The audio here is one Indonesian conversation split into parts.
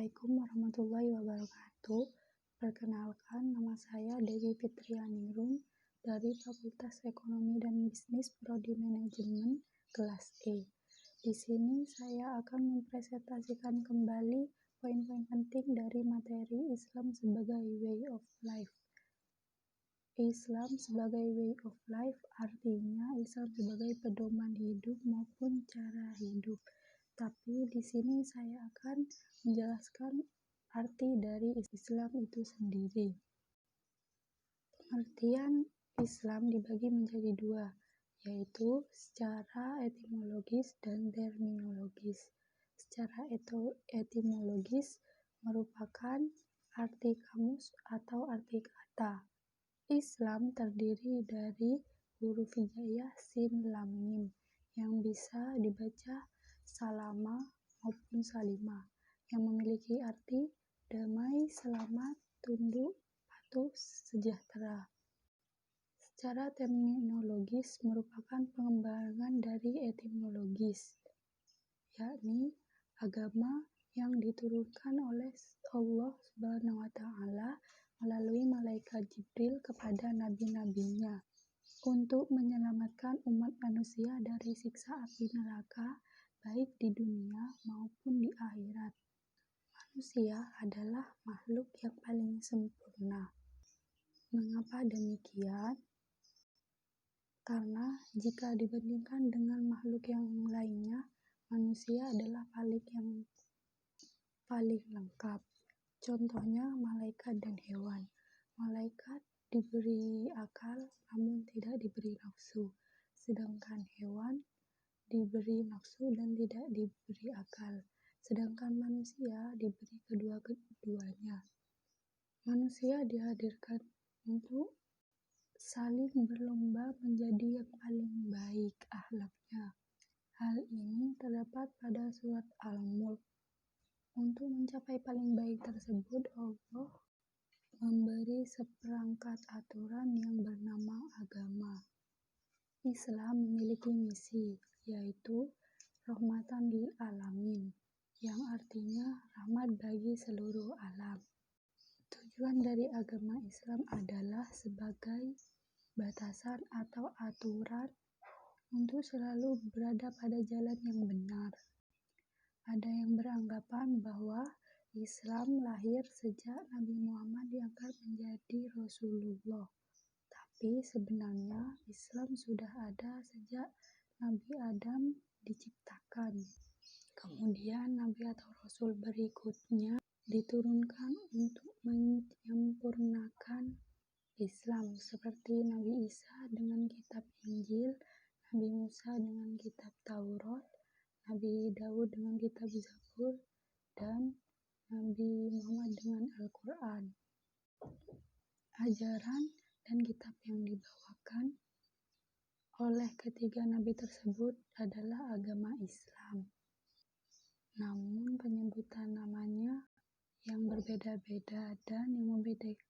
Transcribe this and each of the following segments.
Assalamualaikum warahmatullahi wabarakatuh. Perkenalkan, nama saya Dewi Fitrianingrum dari Fakultas Ekonomi dan Bisnis Prodi Manajemen kelas E. Di sini saya akan mempresentasikan kembali poin-poin penting dari materi Islam sebagai way of life. Islam sebagai way of life artinya Islam sebagai pedoman hidup maupun cara hidup. Tapi di sini saya akan menjelaskan arti dari Islam itu sendiri. Pengertian Islam dibagi menjadi dua, yaitu secara etimologis dan terminologis. Secara etimologis merupakan arti kamus atau arti kata. Islam terdiri dari huruf hijaiyah sin lam mim yang bisa dibaca salama maupun salima, yang memiliki arti damai, selamat, tunduk, patuh, sejahtera. Secara terminologis merupakan pengembangan dari etimologis, yakni agama yang diturunkan oleh Allah Subhanahu wa Ta'ala melalui malaikat Jibril kepada nabi-nabinya untuk menyelamatkan umat manusia dari siksa api neraka baik di dunia maupun di akhirat. Manusia adalah makhluk yang paling sempurna. Mengapa demikian? Karena jika dibandingkan dengan makhluk yang lainnya, manusia adalah paling lengkap. Contohnya malaikat dan hewan. Malaikat diberi akal namun tidak diberi nafsu, sedangkan hewan diberi nafsu dan tidak diberi akal, sedangkan manusia diberi kedua-duanya. Manusia dihadirkan untuk saling berlomba menjadi yang paling baik akhlaknya. Hal ini terdapat pada surat Al-Mulk. Untuk mencapai paling baik tersebut, Allah memberi seperangkat aturan yang bernama agama. Islam memiliki misi, yaitu rahmatan lil alamin, yang artinya rahmat bagi seluruh alam. Tujuan dari agama Islam adalah sebagai batasan atau aturan untuk selalu berada pada jalan yang benar. Ada yang beranggapan bahwa Islam lahir sejak Nabi Muhammad diangkat menjadi Rasulullah. Tapi sebenarnya Islam sudah ada sejak Nabi Adam diciptakan. Kemudian Nabi atau Rasul berikutnya diturunkan untuk menyempurnakan Islam, seperti Nabi Isa dengan kitab Injil, Nabi Musa dengan kitab Taurat, Nabi Daud dengan kitab Zabur, dan Nabi Muhammad dengan Al-Quran. Ajaran dan kitab yang dibawakan oleh ketiga nabi tersebut adalah agama Islam. Namun penyebutan namanya yang berbeda-beda dan yang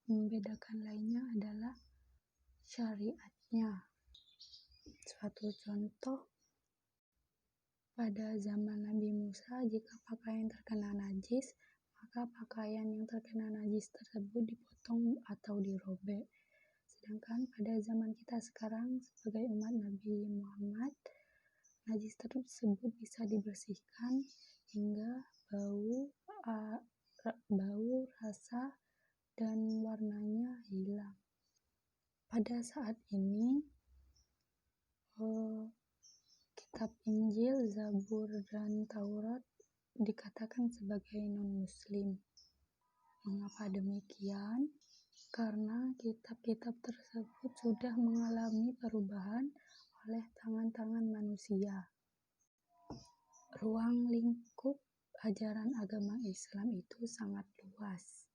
membedakan lainnya adalah syariatnya. Suatu contoh, pada zaman Nabi Musa jika pakaian terkena najis, maka pakaian yang terkena najis tersebut dipotong atau dirobek. Sedangkan pada zaman kita sekarang sebagai umat Nabi Muhammad, najis tersebut bisa dibersihkan hingga bau, rasa, dan warnanya hilang. Pada saat ini, kitab Injil, Zabur, dan Taurat dikatakan sebagai non-muslim. Mengapa demikian? Karena kitab-kitab tersebut sudah mengalami perubahan oleh tangan-tangan manusia. Ruang lingkup ajaran agama Islam itu sangat luas.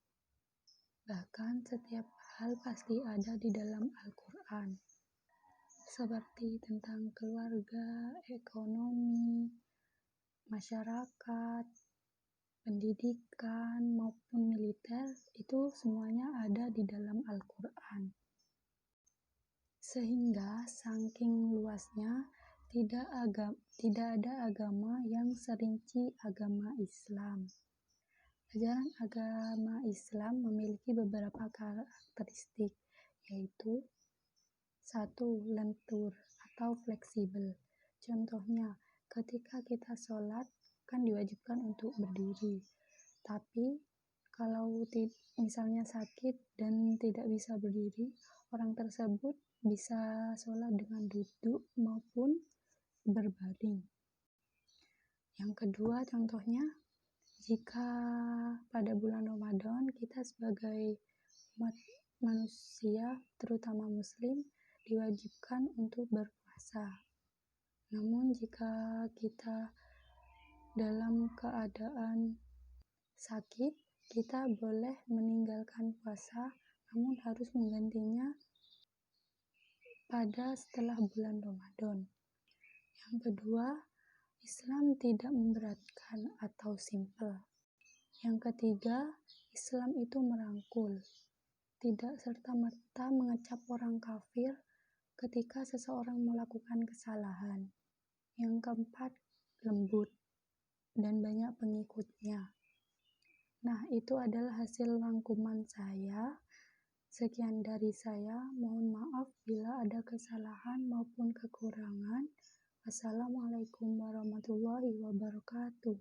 Bahkan setiap hal pasti ada di dalam Al-Quran, seperti tentang keluarga, ekonomi, masyarakat, pendidikan, maupun militer, itu semuanya ada di dalam Al-Quran. Sehingga saking luasnya, tidak ada agama yang serinci agama Islam. Ajaran agama Islam memiliki beberapa karakteristik, yaitu 1. Lentur atau fleksibel. Contohnya, ketika kita sholat kan diwajibkan untuk berdiri. Tapi kalau misalnya sakit dan tidak bisa berdiri, orang tersebut bisa sholat dengan duduk maupun berbaring. Yang kedua, contohnya, jika pada bulan Ramadan kita sebagai umat manusia, terutama muslim, diwajibkan untuk berpuasa. Namun jika kita dalam keadaan sakit, kita boleh meninggalkan puasa, namun harus menggantinya pada setelah bulan Ramadan. Yang kedua, Islam tidak memberatkan atau simple. Yang ketiga, Islam itu merangkul, tidak serta-merta mengecap orang kafir ketika seseorang melakukan kesalahan. Yang keempat, lembut dan banyak pengikutnya. Nah, itu adalah hasil rangkuman saya. Sekian dari saya. Mohon maaf bila ada kesalahan maupun kekurangan. Wassalamualaikum warahmatullahi wabarakatuh.